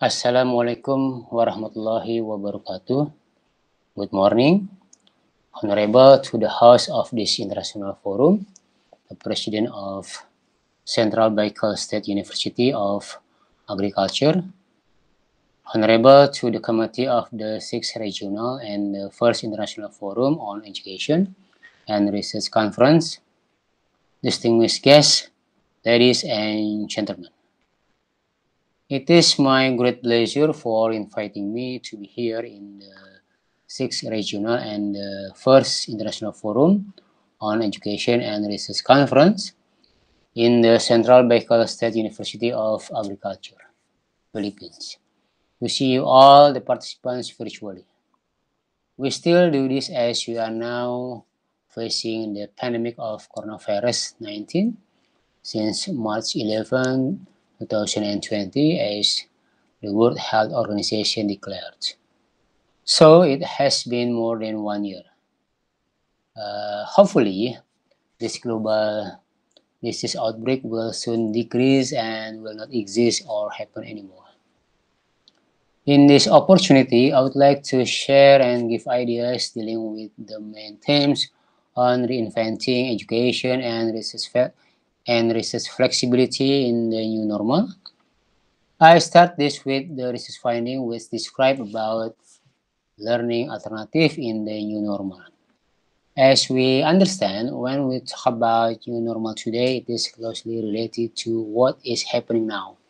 Assalamualaikum warahmatullahi wabarakatuh. Good morning, Honorable to the host of this international forum, the President of Central Baikal State University of Agriculture, Honorable to the Committee of the 6th Regional and the 1st International Forum on Education and Research Conference, distinguished guests, ladies and gentlemen. It is my great pleasure for inviting me to be here in the 6th Regional and the 1st International Forum on Education and Research Conference in the Central Baikal State University of Agriculture, Philippines. To see you all the participants virtually. We still do this as we are now facing the pandemic of coronavirus 19 since March 11, 2020 as the World Health Organization declared. So it has been more than 1 year. Hopefully, this global disease outbreak will soon decrease and will not exist or happen anymore. In this opportunity, I would like to share and give ideas dealing with the main themes on reinventing education and research flexibility in the new normal. I start this with the research finding which describe about learning alternative in the new normal. As we understand, when we talk about new normal today, it is closely related to what is happening now.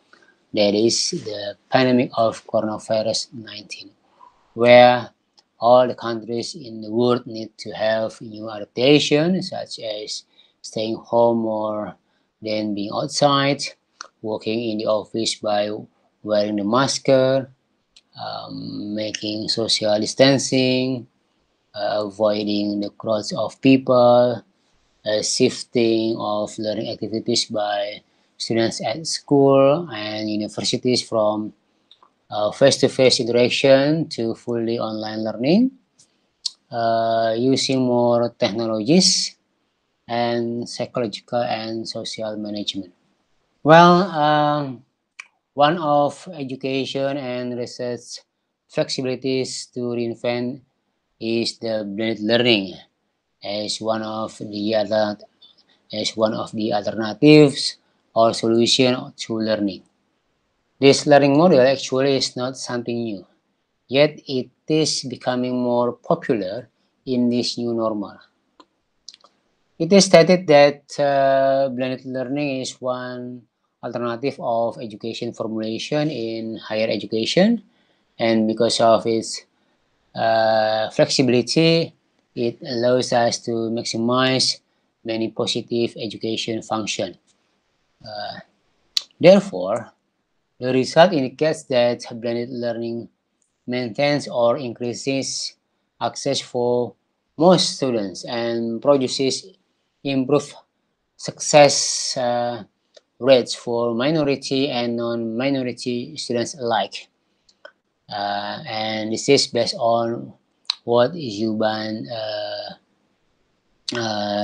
That is the pandemic of coronavirus 19, where all the countries in the world need to have new adaptation, such as staying home more than being outside, working in the office by wearing the mask, making social distancing, avoiding the crowds of people, shifting of learning activities by students at school and universities from face-to-face interaction to fully online learning, using more technologies and psychological and social management. Well, one of education and research flexibilities to reinvent is the blended learning as one of the alternatives or solution to learning. This learning model actually is not something new, yet it is becoming more popular in this new normal. It is stated that blended learning is one alternative of education formulation in higher education, and because of its flexibility, it allows us to maximize many positive education function. Therefore, the result indicates that blended learning maintains or increases access for most students and produces improved success rates for minority and non-minority students alike. And this is based on what Zuban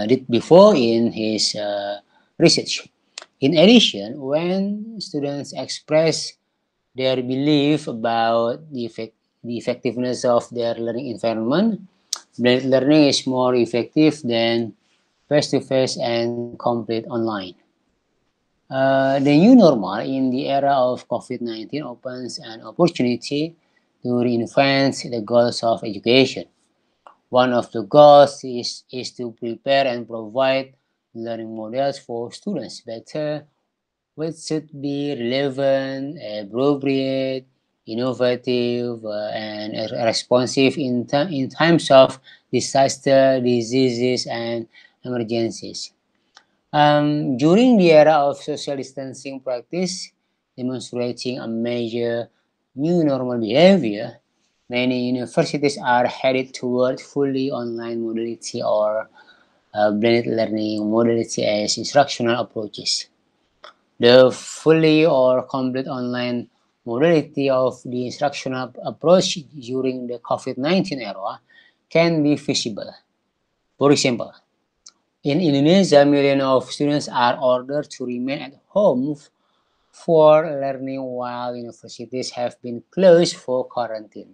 did before in his research. In addition, when students express their belief about the effectiveness of their learning environment, blended learning is more effective than face-to-face and complete online. The new normal in the era of COVID-19 opens an opportunity to reinvent the goals of education. One of the goals is to prepare and provide learning models for students better, which should be relevant, appropriate, innovative, and responsive in times of disaster, diseases, and emergencies. During the era of social distancing practice, demonstrating a major new normal behavior, many universities are headed toward fully online modality or blended learning modality as instructional approaches. The fully or complete online modality of the instructional approach during the COVID-19 era can be feasible. For example, in Indonesia, millions of students are ordered to remain at home for learning while universities have been closed for quarantine.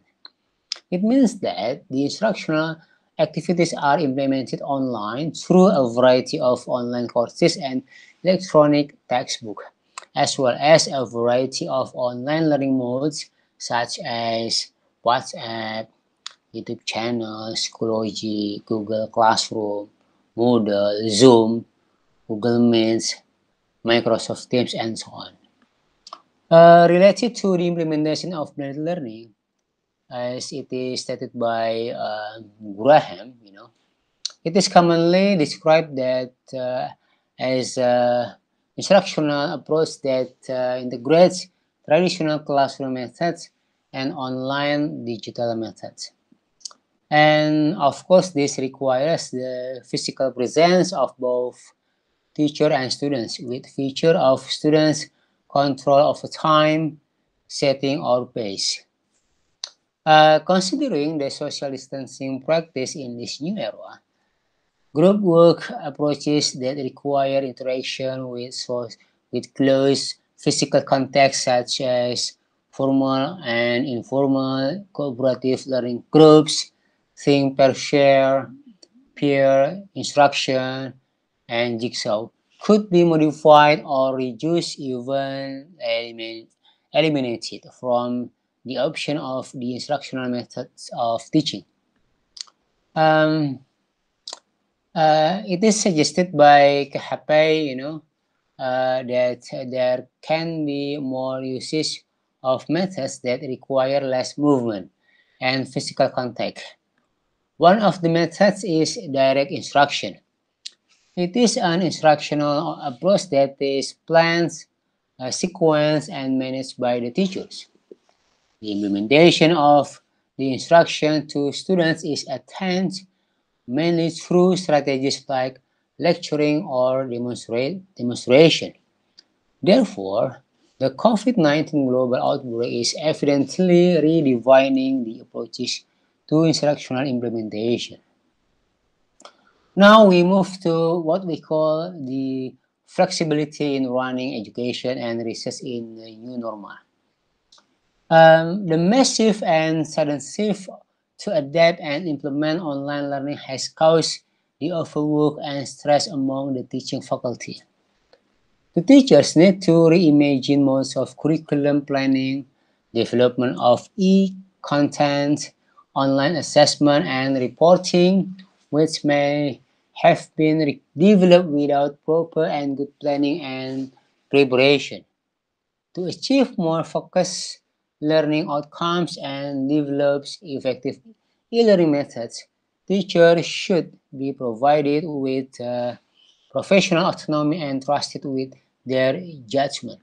It means that the instructional activities are implemented online through a variety of online courses and electronic textbooks, as well as a variety of online learning modes such as WhatsApp, YouTube channels, Schoology, Google Classroom, Moodle, Zoom, Google Meets, Microsoft Teams, and so on. Related to the implementation of blended learning, as it is stated by Graham, it is commonly described that as an instructional approach that integrates traditional classroom methods and online digital methods. And of course, this requires the physical presence of both teacher and students, with feature of students control of time, setting, or pace. Considering the social distancing practice in this new era, group work approaches that require interaction with close physical context, such as formal and informal cooperative learning groups, think per share, peer instruction, and jigsaw, could be modified or reduced, even eliminated from the option of the instructional methods of teaching. Um, it is suggested by KHP, that there can be more usage of methods that require less movement and physical contact. One of the methods is direct instruction. It is an instructional approach that is planned, sequenced, and managed by the teachers. The implementation of the instruction to students is attained mainly through strategies like lecturing or demonstration. Therefore, the COVID-19 global outbreak is evidently redefining the approaches to instructional implementation. Now we move to what we call the flexibility in running education and research in the new normal. The massive and sudden shift to adapt and implement online learning has caused the overwork and stress among the teaching faculty. The teachers need to reimagine modes of curriculum planning, development of e-content, online assessment and reporting, which may have been developed without proper and good planning and preparation. To achieve more focused learning outcomes and develop effective e-learning methods, teachers should be provided with professional autonomy and trusted with their judgment.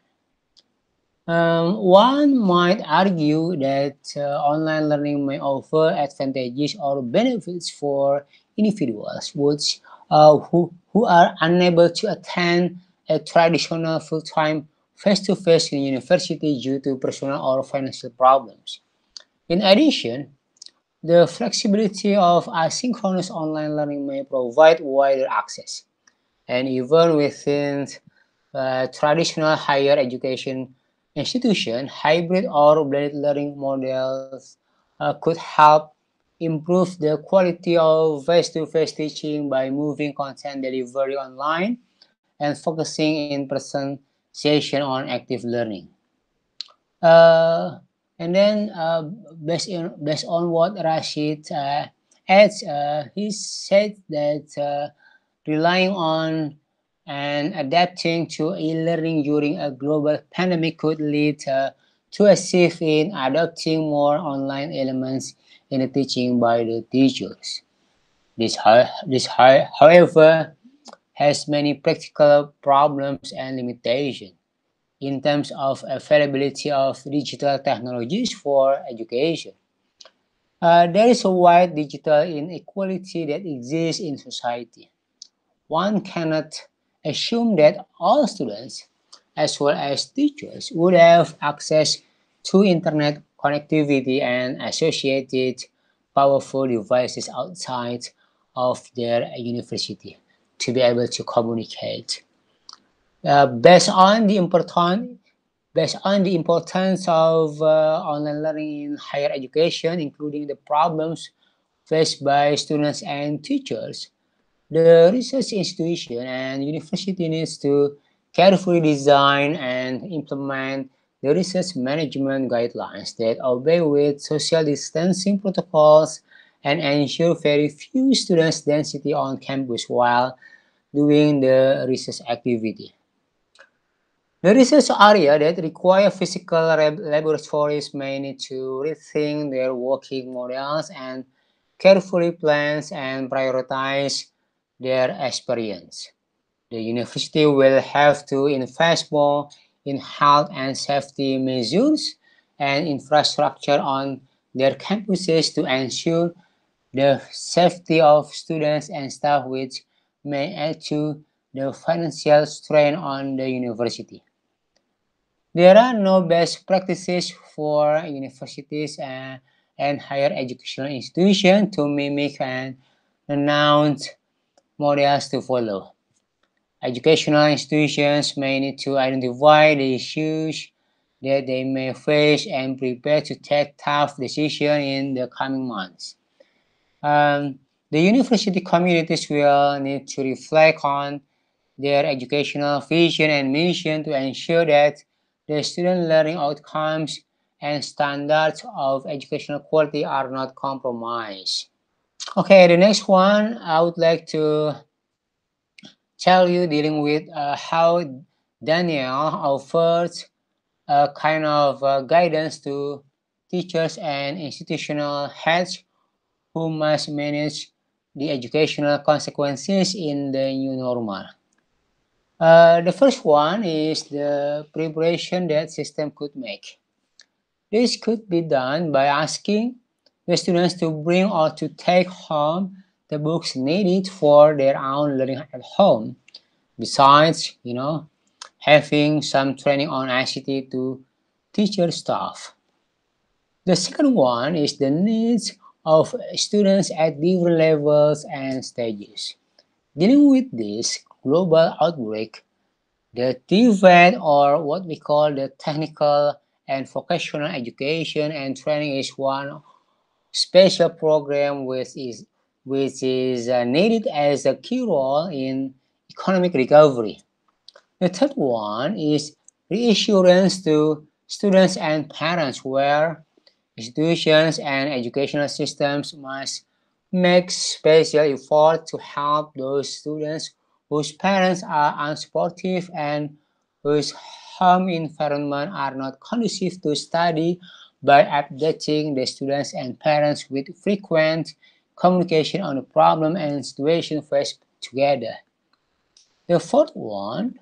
One might argue that online learning may offer advantages or benefits for individuals who are unable to attend a traditional full-time face-to-face university due to personal or financial problems. In addition, the flexibility of asynchronous online learning may provide wider access, and even within traditional higher education institution, hybrid or blended learning models could help improve the quality of face-to-face teaching by moving content delivery online and focusing in-person session on active learning. Uh, and then based on what Rashid adds, he said that relying on and adapting to e-learning during a global pandemic could lead to a shift in adopting more online elements in the teaching by the teachers. However, has many practical problems and limitations in terms of availability of digital technologies for education. There is a wide digital inequality that exists in society. One cannot assume that all students, as well as teachers, would have access to internet connectivity and associated powerful devices outside of their university to be able to communicate. Based on the Based on the importance of online learning in higher education, including the problems faced by students and teachers, the research institution and university needs to carefully design and implement the research management guidelines that obey with social distancing protocols and ensure very few students density on campus while doing the research activity. The research area that require physical laboratories may need to rethink their working models and carefully plan and prioritize their experience. The university will have to invest more in health and safety measures and infrastructure on their campuses to ensure the safety of students and staff, which may add to the financial strain on the university. There are no best practices for universities and higher educational institutions to mimic and announce models to follow. Educational institutions may need to identify the issues that they may face and prepare to take tough decisions in the coming months. The university communities will need to reflect on their educational vision and mission to ensure that the student learning outcomes and standards of educational quality are not compromised. Okay, the next one I would like to tell you dealing with how Daniel offers a kind of guidance to teachers and institutional heads who must manage the educational consequences in the new normal. The first one is the preparation that system could make. This could be done by asking the students to bring or to take home the books needed for their own learning at home. Besides, having some training on ICT to teacher staff. The second one is the needs of students at different levels and stages. Dealing with this global outbreak, the TVET, or what we call the technical and vocational education and training, is one special program which is needed as a key role in economic recovery. The third one is reassurance to students and parents, where institutions and educational systems must make special effort to help those students whose parents are unsupportive and whose home environment are not conducive to study, by updating the students and parents with frequent communication on the problem and situation faced together. The fourth one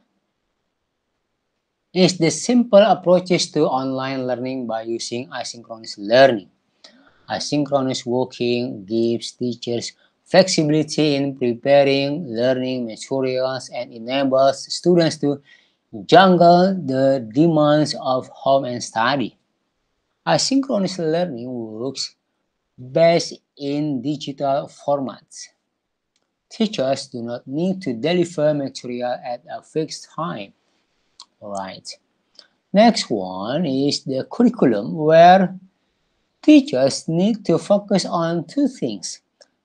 is the simple approaches to online learning by using asynchronous learning. Asynchronous working gives teachers flexibility in preparing learning materials and enables students to juggle the demands of home and study. Asynchronous learning works best in digital formats. Teachers do not need to deliver material at a fixed time. Alright. Next one is the curriculum, where teachers need to focus on two things.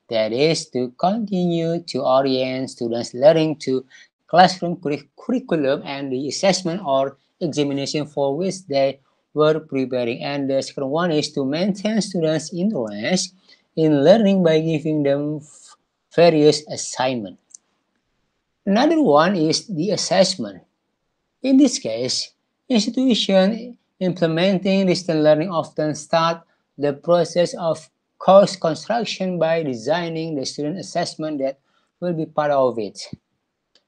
That is, to continue to orient students' learning to classroom curriculum and the assessment or examination for which they were preparing. And the second one is to maintain students' interest in learning by giving them various assignments. Another one is the assessment. In this case, institutions implementing distance learning often start the process of course construction by designing the student assessment that will be part of it.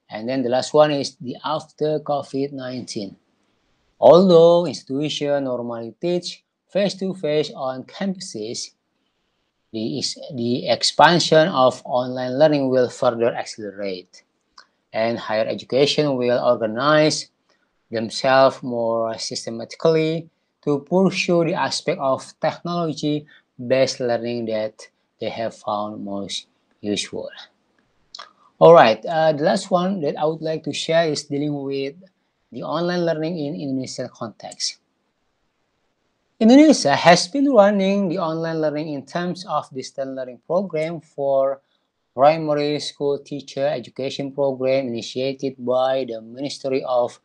And then the last one is the after COVID-19. Although institutions normally teach face-to-face on campuses, the expansion of online learning will further accelerate, and higher education will organize themselves more systematically to pursue the aspect of technology-based learning that they have found most useful. All right, the last one that I would like to share is dealing with the online learning in Indonesian context. Indonesia has been running the online learning in terms of distance learning program for primary school teacher education program initiated by the Ministry of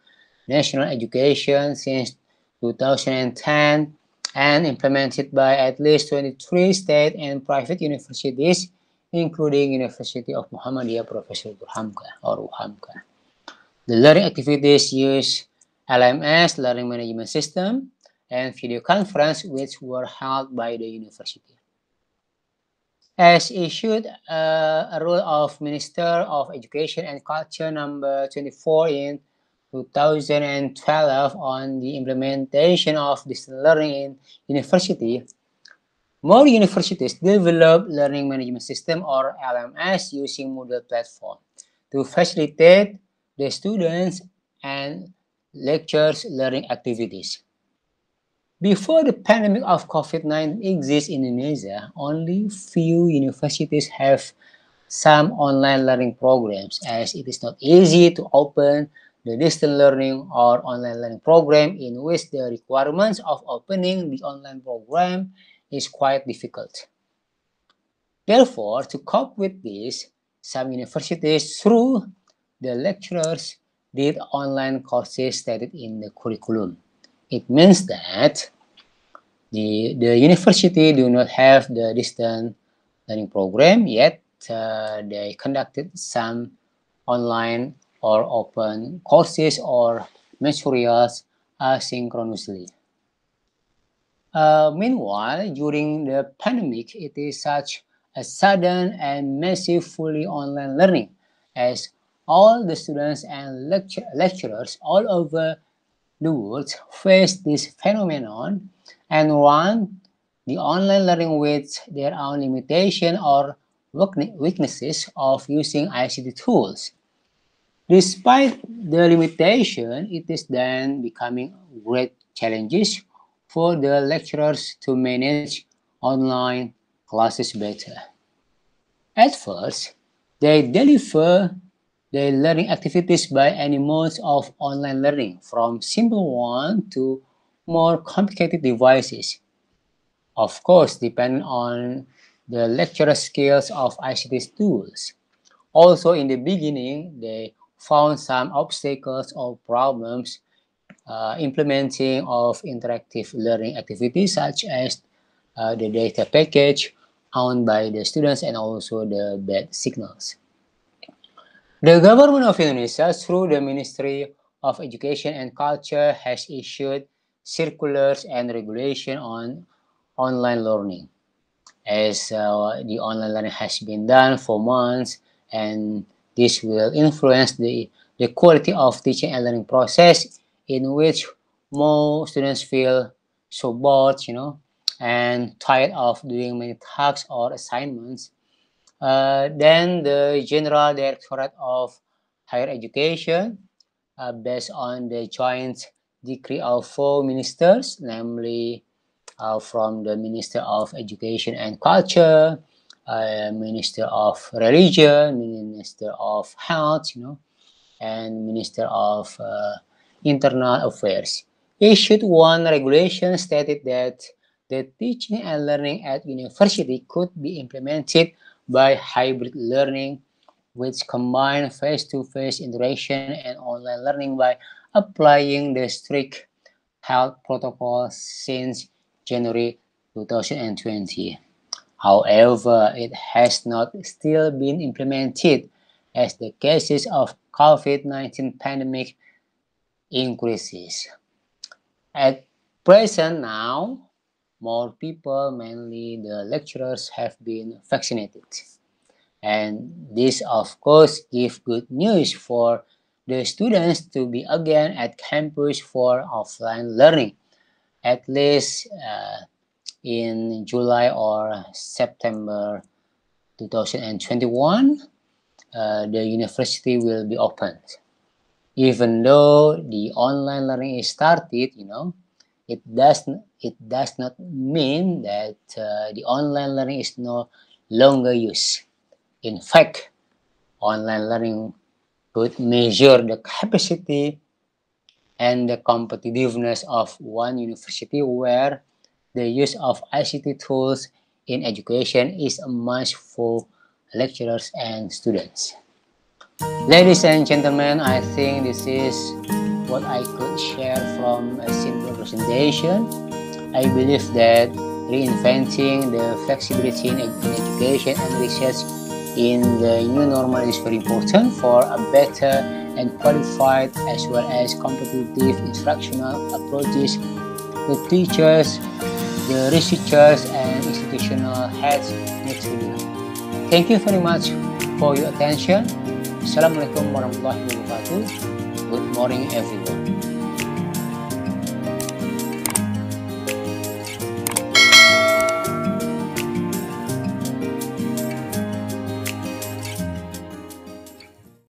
National Education since 2010 and implemented by at least 23 state and private universities, including University of Muhammadiyah Professor Burhamka or Uhamka. The learning activities use LMS, Learning Management System, and video conference, which were held by the university. As issued a rule of Minister of Education and Culture number 24 in 2012 on the implementation of distance learning in university, more universities develop learning management system or LMS using Moodle platform to facilitate the students and lecturers learning activities. Before the pandemic of COVID-19 exists in Indonesia, only few universities have some online learning programs, as it is not easy to open the distance learning or online learning program in which the requirements of opening the online program is quite difficult. Therefore, to cope with this, some universities, through the lecturers, did online courses stated in the curriculum. It means that the university do not have the distance learning program yet. They conducted some online or open courses or materials asynchronously. Meanwhile, during the pandemic, it is such a sudden and massive fully online learning as all the students and lecturers all over the world face this phenomenon and run the online learning with their own limitation or weaknesses of using ICT tools. Despite the limitation, it is then becoming great challenges for the lecturers to manage online classes better. At first, they deliver their learning activities by any modes of online learning, from simple ones to more complicated devices. Of course, depending on the lecturer skills of ICT tools. Also, in the beginning, they found some obstacles or problems implementing of interactive learning activities such as the data package owned by the students and also the bad signals. The government of Indonesia, through the Ministry of Education and Culture, has issued circulars and regulation on online learning. As the online learning has been done for months, and this will influence the quality of teaching and learning process, in which more students feel so bored, and tired of doing many tasks or assignments. Then the General Directorate of Higher Education, based on the joint decree of four ministers, namely from the Minister of Education and Culture, Minister of Religion, Minister of Health, and Minister of Internal Affairs. Issued one regulation stated that the teaching and learning at university could be implemented by hybrid learning, which combine face-to-face interaction and online learning by applying the strict health protocols since January 2020. However, it has not still been implemented as the cases of COVID-19 pandemic increases. At present now, more people, mainly the lecturers, have been vaccinated. And this, of course, gives good news for the students to be again at campus for offline learning, at least in July or September 2021, the university will be opened. Even though the online learning is started, it does not mean that the online learning is no longer used. In fact, online learning could measure the capacity and the competitiveness of one university where the use of ICT tools in education is a must for lecturers and students. Ladies and gentlemen, I think this is what I could share from a simple presentation. I believe that reinventing the flexibility in education and research in the new normal is very important for a better and qualified as well as competitive instructional approaches. The teachers, the researchers, and institutional heads need to do. Thank you very much for your attention. Assalamualaikum warahmatullahi wabarakatuh. Good morning, everyone.